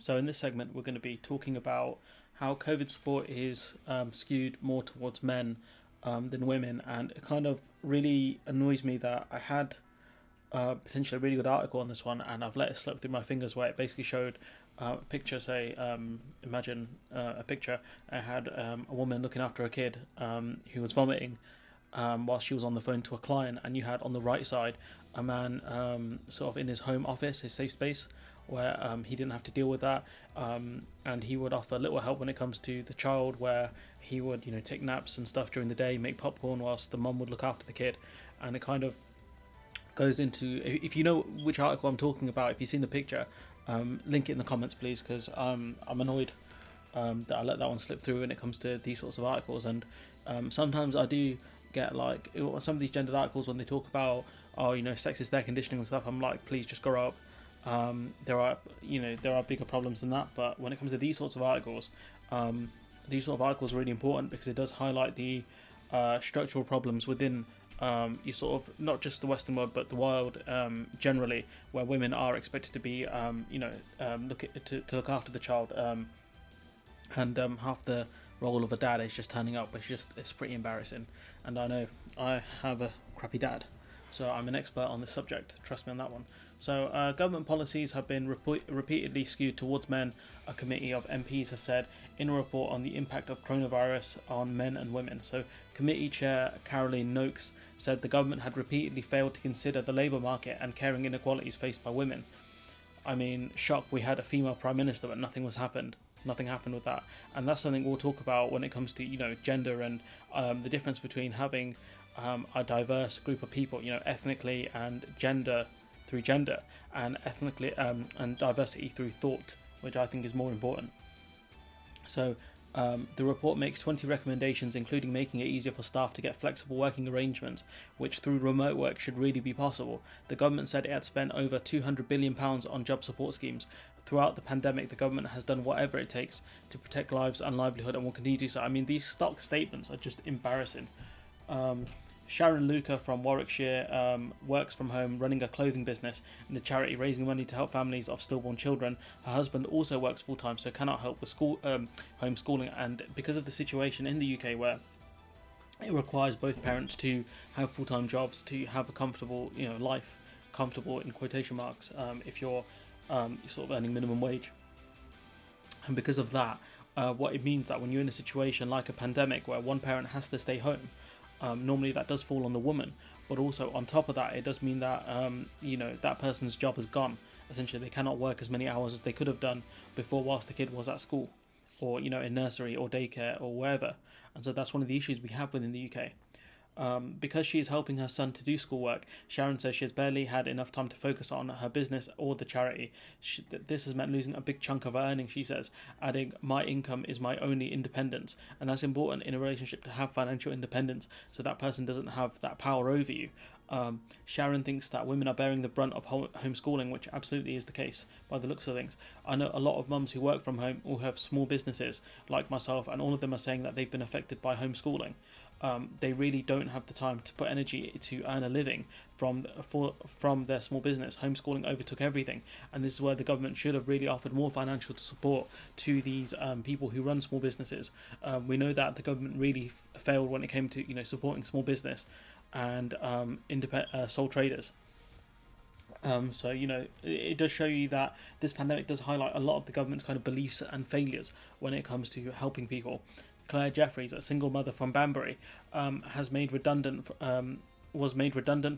So, in this segment, we're going to be talking about how COVID sport is skewed more towards men than women, and it kind of really annoys me that I had potentially a really good article on this one, and I've let it slip through my fingers where it basically showed a picture. Say, imagine a picture. I had a woman looking after a kid who was vomiting while she was on the phone to a client, and you had on the right side a man sort of in his home office, his safe space, where he didn't have to deal with that, and he would offer little help when it comes to the child, where he would take naps and stuff during the day, make popcorn whilst the mum would look after the kid, and it kind of goes into, if you know which article I'm talking about, if you've seen the picture, link it in the comments please, because I'm annoyed that I let that one slip through when it comes to these sorts of articles. And sometimes I do get like some of these gendered articles when they talk about sexist air conditioning and stuff. I'm like, please just grow up. There are bigger problems than that, but when it comes to these sorts of articles, these sort of articles are really important because it does highlight the structural problems within you sort of not just the Western world but the world generally, where women are expected to be to look after the child, and half the role of a dad is just turning up, which it's pretty embarrassing. And I know I have a crappy dad, so I'm an expert on this subject, trust me on that one. So government policies have been repeatedly skewed towards men, a committee of MPs has said in a report on the impact of coronavirus on men and women. So committee chair Caroline Knox said the government had repeatedly failed to consider the labour market and caring inequalities faced by women. I mean, shock, we had a female prime minister, but nothing happened with that. And that's something we'll talk about when it comes to gender and the difference between having a diverse group of people, ethnically and gender through gender, and ethnically and diversity through thought, which I think is more important. So the report makes 20 recommendations, including making it easier for staff to get flexible working arrangements, which through remote work should really be possible. The government said it had spent over £200 billion on job support schemes. Throughout the pandemic, the government has done whatever it takes to protect lives and livelihood and will continue to do so. I mean, these stock statements are just embarrassing. Sharon Luca from Warwickshire works from home running a clothing business in the charity raising money to help families of stillborn children. Her husband also works full-time, so cannot help with homeschooling, and because of the situation in the UK where it requires both parents to have full-time jobs to have a comfortable life, comfortable in quotation marks, if you're sort of earning minimum wage. And because of that, what it means that when you're in a situation like a pandemic where one parent has to stay home, normally that does fall on the woman, but also on top of that, it does mean that that person's job is gone. Essentially, they cannot work as many hours as they could have done before whilst the kid was at school, or in nursery or daycare or wherever. And so that's one of the issues we have within the UK. Because she is helping her son to do schoolwork, Sharon says she has barely had enough time to focus on her business or the charity. This has meant losing a big chunk of her earnings, she says, adding, "My income is my only independence." And that's important in a relationship, to have financial independence so that person doesn't have that power over you. Sharon thinks that women are bearing the brunt of homeschooling, which absolutely is the case by the looks of things. I know a lot of mums who work from home or have small businesses like myself, and all of them are saying that they've been affected by homeschooling. They really don't have the time to put energy to earn a living from their small business. Homeschooling overtook everything, and this is where the government should have really offered more financial support to these people who run small businesses. We know that the government really failed when it came to supporting small business and sole traders. So it does show you that this pandemic does highlight a lot of the government's kind of beliefs and failures when it comes to helping people. Claire Jeffries, a single mother from Banbury, was made redundant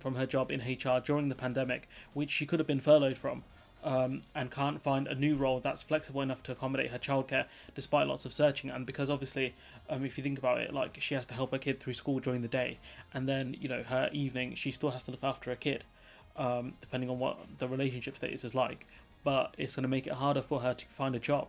from her job in HR during the pandemic, which she could have been furloughed from, and can't find a new role that's flexible enough to accommodate her childcare despite lots of searching. And because obviously, if you think about it, like, she has to help her kid through school during the day, and then her evening she still has to look after her kid, depending on what the relationship status is like. But it's going to make it harder for her to find a job.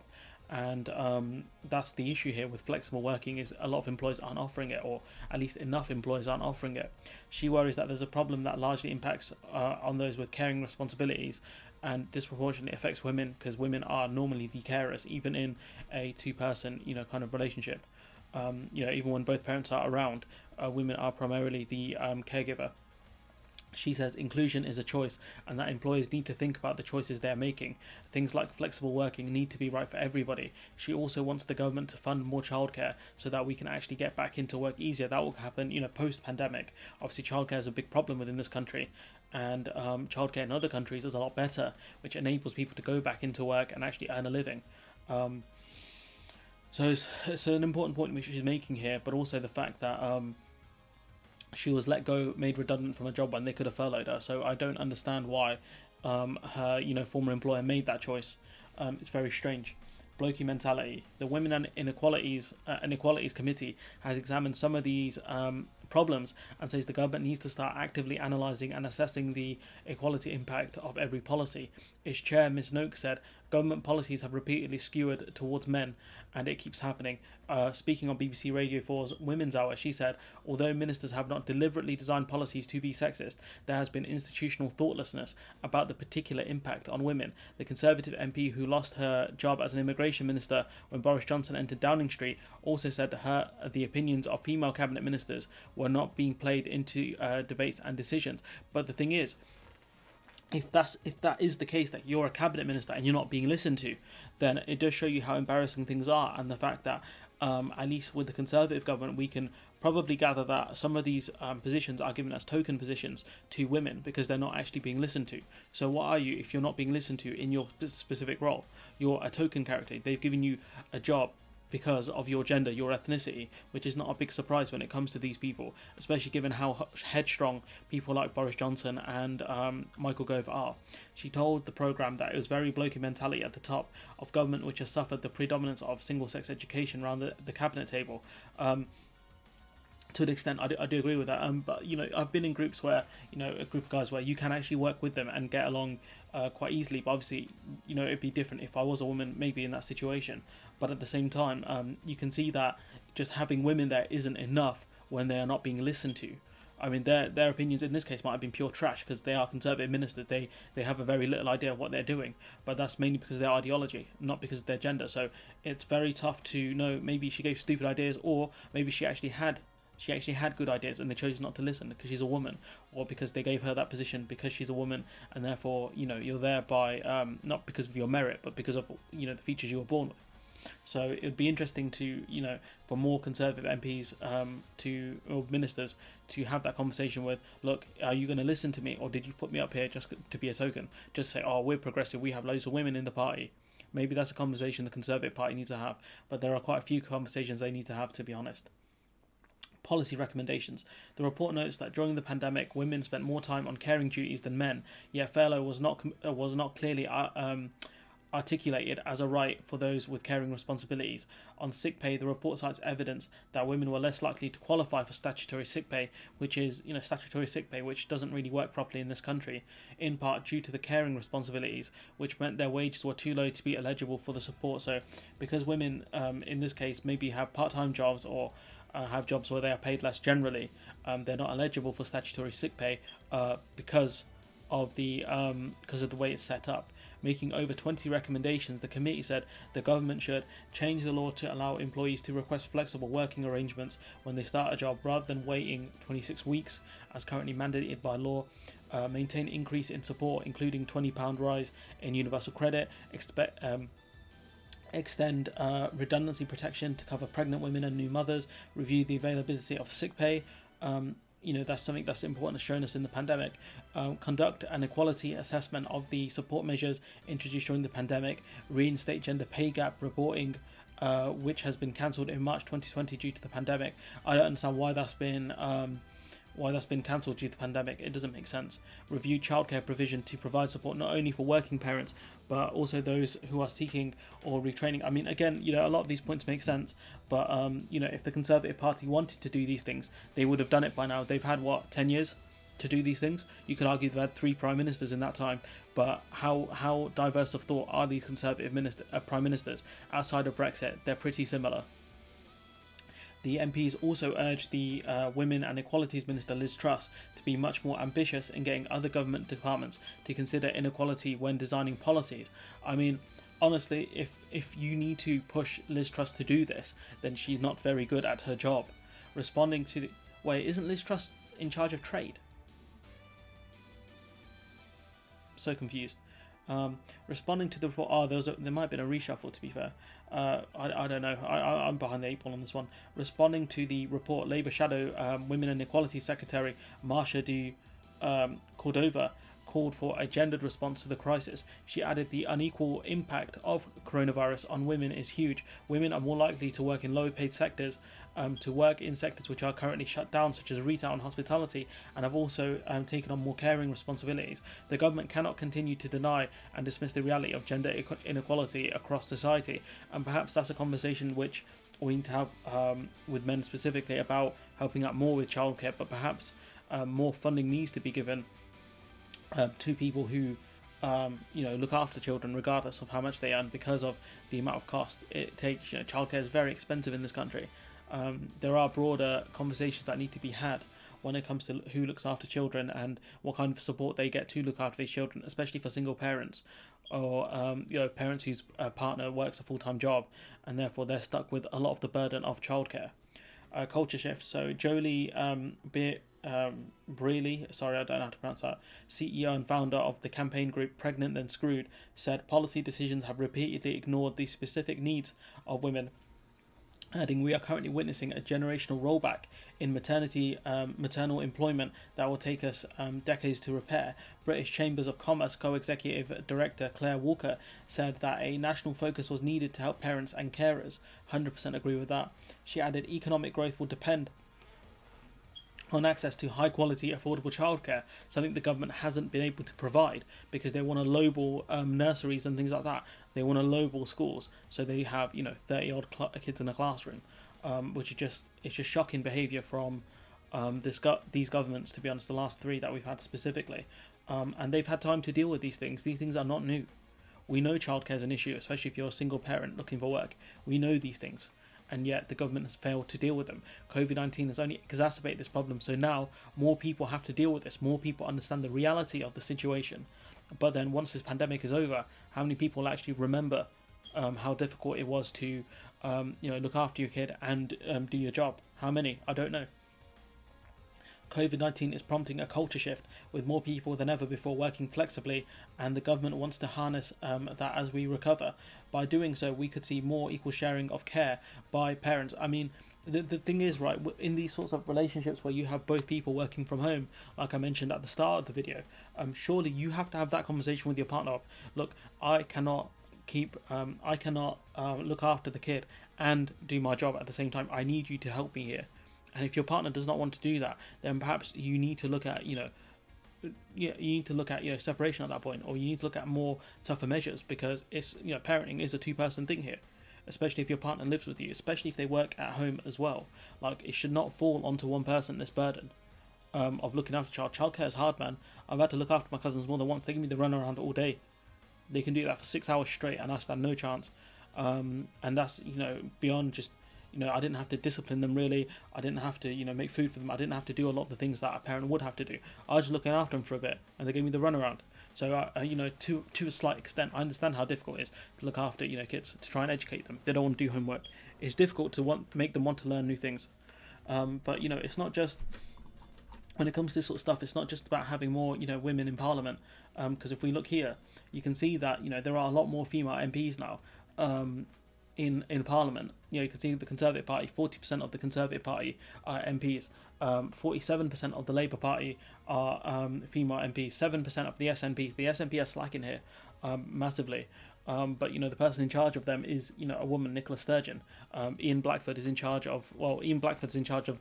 And that's the issue here with flexible working, is a lot of employers aren't offering it, or at least enough employers aren't offering it. She worries that there's a problem that largely impacts on those with caring responsibilities, and disproportionately affects women, because women are normally the carers, even in a two-person kind of relationship. Even when both parents are around, women are primarily the caregiver. She says inclusion is a choice and that employers need to think about the choices they're making. Things like flexible working need to be right for everybody. She also wants the government to fund more childcare so that we can actually get back into work easier. That will happen, post-pandemic. Obviously, childcare is a big problem within this country, and childcare in other countries is a lot better, which enables people to go back into work and actually earn a living. So it's an important point which she's making here, but also the fact that she was let go, made redundant from a job when they could have furloughed her. So I don't understand why her former employer made that choice. It's very strange. Blokey mentality. The Women and Inequalities Committee has examined some of these problems and says the government needs to start actively analysing and assessing the equality impact of every policy. Its chair, Ms. Knox, said government policies have repeatedly skewed towards men, and it keeps happening. Speaking on BBC Radio 4's Women's Hour, she said, although ministers have not deliberately designed policies to be sexist, there has been institutional thoughtlessness about the particular impact on women. The Conservative MP who lost her job as an immigration minister when Boris Johnson entered Downing Street also said the opinions of female cabinet ministers were not being played into debates and decisions. But the thing is, if that is the case, that you're a cabinet minister and you're not being listened to, then it does show you how embarrassing things are, and the fact that at least with the Conservative government, we can probably gather that some of these positions are given as token positions to women because they're not actually being listened to. So what are you if you're not being listened to in your specific role? You're a token character. They've given you a job because of your gender, your ethnicity, which is not a big surprise when it comes to these people, especially given how headstrong people like Boris Johnson and Michael Gove are. She told the programme that it was very blokey mentality at the top of government which has suffered the predominance of single-sex education around the cabinet table. To an extent, I do agree with that. But I've been in groups where a group of guys where you can actually work with them and get along quite easily. But obviously, it'd be different if I was a woman, maybe in that situation. But at the same time, you can see that just having women there isn't enough when they are not being listened to. I mean, their opinions in this case might have been pure trash because they are Conservative ministers. They have a very little idea of what they're doing, but that's mainly because of their ideology, not because of their gender. So it's very tough to know. Maybe she gave stupid ideas, or maybe she actually had good ideas and they chose not to listen because she's a woman, or because they gave her that position because she's a woman, and therefore you're there by not because of your merit but because of the features you were born with. So it would be interesting to for more Conservative MPs or ministers to have that conversation with, look, are you going to listen to me, or did you put me up here just to be a token? Just say, oh, we're progressive, we have loads of women in the party. Maybe that's a conversation the Conservative Party needs to have, but there are quite a few conversations they need to have, to be honest. Policy recommendations. The report notes that during the pandemic, women spent more time on caring duties than men, yet furlough was not clearly articulated as a right for those with caring responsibilities. On sick pay, the report cites evidence that women were less likely to qualify for statutory sick pay, which is statutory sick pay, which doesn't really work properly in this country, in part due to the caring responsibilities, which meant their wages were too low to be eligible for the support. So because women in this case maybe have part-time jobs or have jobs where they are paid less generally, they're not eligible for statutory sick pay because of the way it's set up. Making over 20 recommendations, the committee said the government should change the law to allow employees to request flexible working arrangements when they start a job rather than waiting 26 weeks as currently mandated by law. Maintain increase in support, including £20 rise in universal credit. Extend redundancy protection to cover pregnant women and new mothers. Review the availability of sick pay. That's something that's important, as shown us in the pandemic. Conduct an equality assessment of the support measures introduced during the pandemic. Reinstate gender pay gap reporting, which has been cancelled in March 2020 due to the pandemic. I don't understand why that's been cancelled due to the pandemic. It doesn't make sense. Review childcare provision to provide support not only for working parents but also those who are seeking or retraining. I mean, again, a lot of these points make sense, but if the Conservative Party wanted to do these things, they would have done it by now. They've had 10 years to do these things. You could argue they've had 3 prime ministers in that time, but how diverse of thought are these Conservative prime ministers? Outside of Brexit, they're pretty similar. The MPs also urged the Women and Equalities Minister Liz Truss to be much more ambitious in getting other government departments to consider inequality when designing policies. I mean, honestly, if you need to push Liz Truss to do this, then she's not very good at her job. Responding to isn't Liz Truss in charge of trade? so confused. Responding to the report, there might have been a reshuffle, to be fair. I don't know. I'm behind the 8 ball on this one. Responding to the report, Labour Shadow Women and Equality Secretary Marsha de Cordova called for a gendered response to the crisis. She added the unequal impact of coronavirus on women is huge. Women are more likely to work in lower paid sectors, to work in sectors which are currently shut down, such as retail and hospitality, and have also taken on more caring responsibilities. The government cannot continue to deny and dismiss the reality of gender inequality across society, and perhaps that's a conversation which we need to have with men specifically about helping out more with childcare, but perhaps more funding needs to be given to people who look after children regardless of how much they earn, because of the amount of cost it takes. Childcare is very expensive in this country. There are broader conversations that need to be had when it comes to who looks after children and what kind of support they get to look after these children, especially for single parents or parents whose partner works a full-time job and therefore they're stuck with a lot of the burden of childcare. Culture shift. So Jolie Brealey, sorry, I don't know how to pronounce that, CEO and founder of the campaign group Pregnant Then Screwed, said policy decisions have repeatedly ignored the specific needs of women, adding, "We are currently witnessing a generational rollback in maternal employment that will take us decades to repair." British Chambers of Commerce co-executive director Claire Walker said that a national focus was needed to help parents and carers. 100% agree with that. She added, "Economic growth will depend on access to high quality affordable childcare, something the government hasn't been able to provide, because they want to lowball nurseries and things like that. They want to lowball schools, so they have 30 odd kids in a classroom, which is just shocking behaviour from these governments, to be honest, the last 3 that we've had specifically, and they've had time to deal with these things. These things are not new. We know childcare is an issue, especially if you're a single parent looking for work. We know these things, and yet the government has failed to deal with them. COVID-19 has only exacerbated this problem, so now more people have to deal with this. More people understand the reality of the situation. But then once this pandemic is over, how many people will actually remember how difficult it was to look after your kid and do your job? How many? I don't know. COVID-19 is prompting a culture shift, with more people than ever before working flexibly, and the government wants to harness that as we recover. By doing so, we could see more equal sharing of care by parents. I mean, the thing is, right, in these sorts of relationships where you have both people working from home, like I mentioned at the start of the video, surely you have to have that conversation with your partner of, look, I cannot look after the kid and do my job at the same time. I need you to help me here. And if your partner does not want to do that, then perhaps you need to look at separation at that point, or you need to look at more tougher measures, because it's parenting is a 2-person thing here, especially if your partner lives with you, especially if they work at home as well. Like, it should not fall onto one person, this burden of looking after child. Childcare is hard, man. I've had to look after my cousins more than once. They give me the run around all day. They can do that for 6 hours straight, and I stand no chance. And that's beyond just. I didn't have to discipline them, really. I didn't have to, make food for them. I didn't have to do a lot of the things that a parent would have to do. I was just looking after them for a bit, and they gave me the runaround. So, to a slight extent, I understand how difficult it is to look after, kids, to try and educate them. If they don't want to do homework, it's difficult to make them want to learn new things. But, it's not just, when it comes to this sort of stuff, it's not just about having more, women in Parliament. Because if we look here, you can see that, there are a lot more female MPs now. In Parliament, you can see the Conservative Party. 40% of the Conservative Party are MPs. 47% of the Labour Party are female MPs. 7% of the SNP. The SNP are slacking here, massively. But the person in charge of them is a woman, Nicola Sturgeon. Ian Blackford's in charge of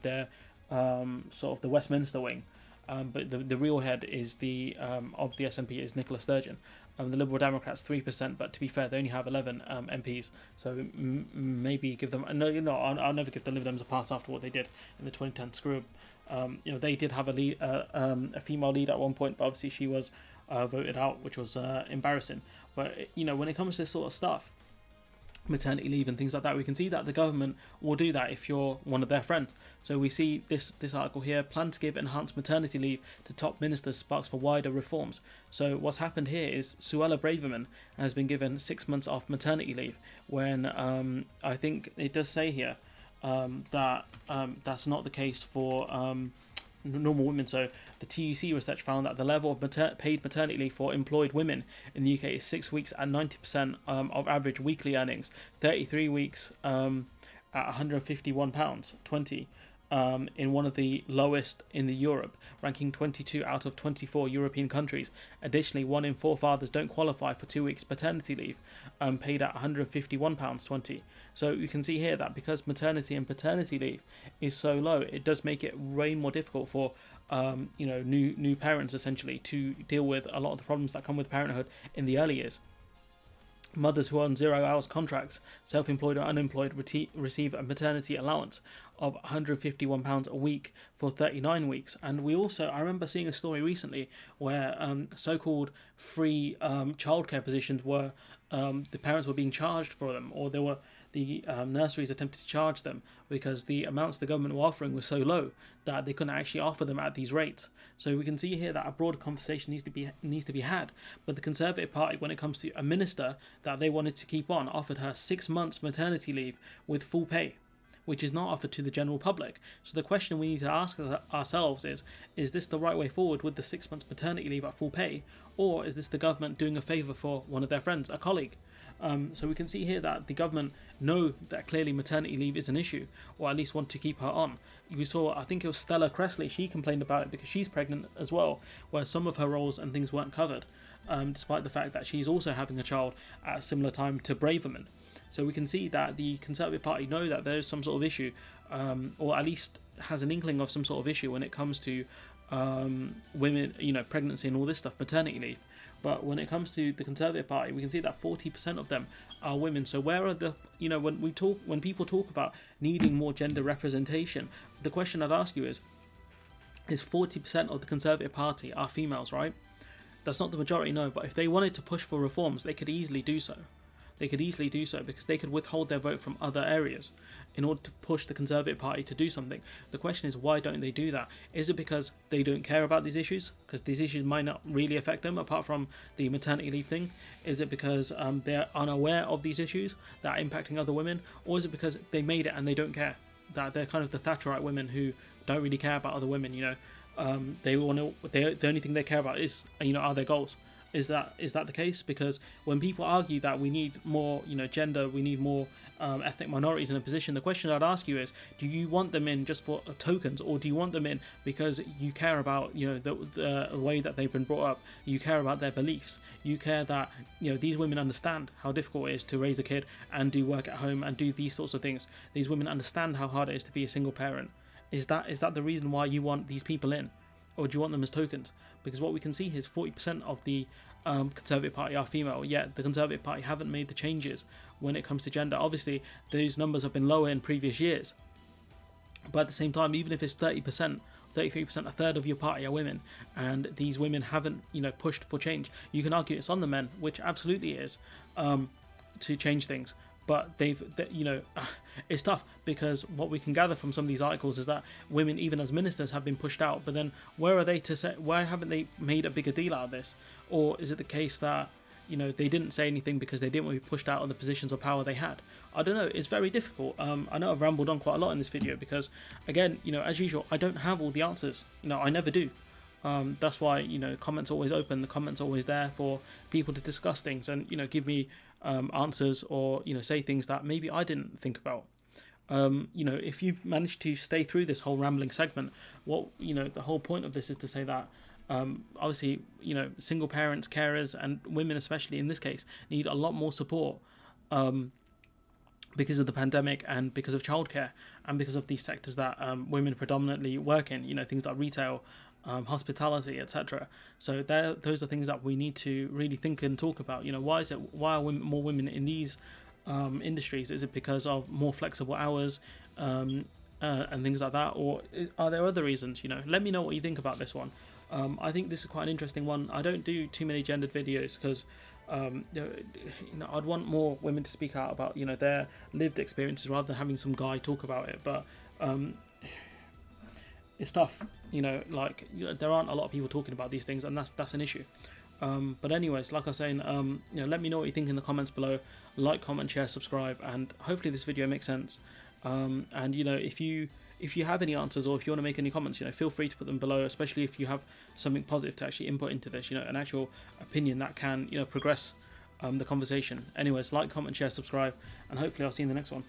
their sort of the Westminster wing. But the real head is of the SNP is Nicola Sturgeon. The Liberal Democrats 3%, but to be fair, they only have 11 MPs. So maybe give them I'll never give the Liberal Dems a pass after what they did in the 2010 screw. They did have a female lead at one point, but obviously she was voted out, which was embarrassing. But when it comes to this sort of stuff, maternity leave and things like that, we can see that the government will do that if you're one of their friends. So we see this article here: plan to give enhanced maternity leave to top ministers sparks for wider reforms. So what's happened here is Suella Braverman has been given 6 months off maternity leave, when I think it does say here that that's not the case for normal women. So the TUC research found that the level of paid maternity leave for employed women in the UK is 6 weeks at 90% of average weekly earnings, 33 weeks at £151.20. In one of the lowest in the Europe, ranking 22 out of 24 European countries. Additionally, 1 in 4 fathers don't qualify for 2 weeks paternity leave, paid at £151.20. So you can see here that because maternity and paternity leave is so low, it does make it way more difficult for new parents essentially to deal with a lot of the problems that come with parenthood in the early years. Mothers who are on 0 hours contracts, self-employed or unemployed, receive a maternity allowance of £151 a week for 39 weeks. And I remember seeing a story recently where so-called free childcare positions were, the parents were being charged for them, or the nurseries attempted to charge them because the amounts the government were offering were so low that they couldn't actually offer them at these rates. So we can see here that a broader conversation needs to be had. But the Conservative Party, when it comes to a minister that they wanted to keep on, offered her 6 months maternity leave with full pay, which is not offered to the general public. So the question we need to ask ourselves is this the right way forward with the 6 months maternity leave at full pay, or is this the government doing a favour for one of their friends, a colleague? So we can see here that the government know that clearly maternity leave is an issue, or at least want to keep her on. We saw, I think it was Stella Cressley, she complained about it because she's pregnant as well, where some of her roles and things weren't covered, despite the fact that she's also having a child at a similar time to Braverman. So we can see that the Conservative Party know that there is some sort of issue, or at least has an inkling of some sort of issue when it comes to women, pregnancy and all this stuff, maternity leave. But when it comes to the Conservative Party, we can see that 40% of them are women. So where are the, when people talk about needing more gender representation, the question I'd ask you is 40% of the Conservative Party are females, right? That's not the majority, no. But if they wanted to push for reforms, they could easily do so. Because they could withhold their vote from other areas in order to push the Conservative Party to do something. The question is, why don't they do that? Is it because they don't care about these issues? Because these issues might not really affect them, apart from the maternity leave thing? Is it because they're unaware of these issues that are impacting other women? Or is it because they made it and they don't care? That they're kind of the Thatcherite women who don't really care about other women, the only thing they care about is, are their goals. Is that the case? Because when people argue that we need more, gender, we need more ethnic minorities in a position, the question I'd ask you is, do you want them in just for tokens, or do you want them in because you care about, the way that they've been brought up, you care about their beliefs, you care that, these women understand how difficult it is to raise a kid and do work at home and do these sorts of things. These women understand how hard it is to be a single parent. Is that the reason why you want these people in? Or do you want them as tokens? Because what we can see here is 40% of the Conservative Party are female, yet the Conservative Party haven't made the changes when it comes to gender. Obviously, those numbers have been lower in previous years. But at the same time, even if it's 30%, 33%, a third of your party are women, and these women haven't, pushed for change, you can argue it's on the men, which absolutely is, to change things. But it's tough, because what we can gather from some of these articles is that women, even as ministers, have been pushed out. But then where are they to say? Why haven't they made a bigger deal out of this? Or is it the case that they didn't say anything because they didn't want to be pushed out of the positions of power they had? I don't know. It's very difficult. I know I've rambled on quite a lot in this video because, again, as usual, I don't have all the answers. I never do. That's why comments are always open. The comments are always there for people to discuss things and give me answers, or say things that maybe I didn't think about. If you've managed to stay through this whole rambling segment, the whole point of this is to say that obviously single parents, carers, and women especially in this case need a lot more support because of the pandemic and because of childcare and because of these sectors that women predominantly work in, things like retail, hospitality, etc. So those are things that we need to really think and talk about. Why are more women in these industries? Is it because of more flexible hours and things like that, or are there other reasons? Let me know what you think about this one. I think this is quite an interesting one. I don't do too many gendered videos because I'd want more women to speak out about their lived experiences rather than having some guy talk about it. But it's tough, there aren't a lot of people talking about these things, and that's an issue. But anyways, like I was saying, let me know what you think in the comments below. Like, comment, share, subscribe, and hopefully this video makes sense. And if you have any answers, or if you want to make any comments, feel free to put them below, especially if you have something positive to actually input into this, an actual opinion that can progress the conversation. Anyways, like, comment, share, subscribe, and hopefully I'll see you in the next one.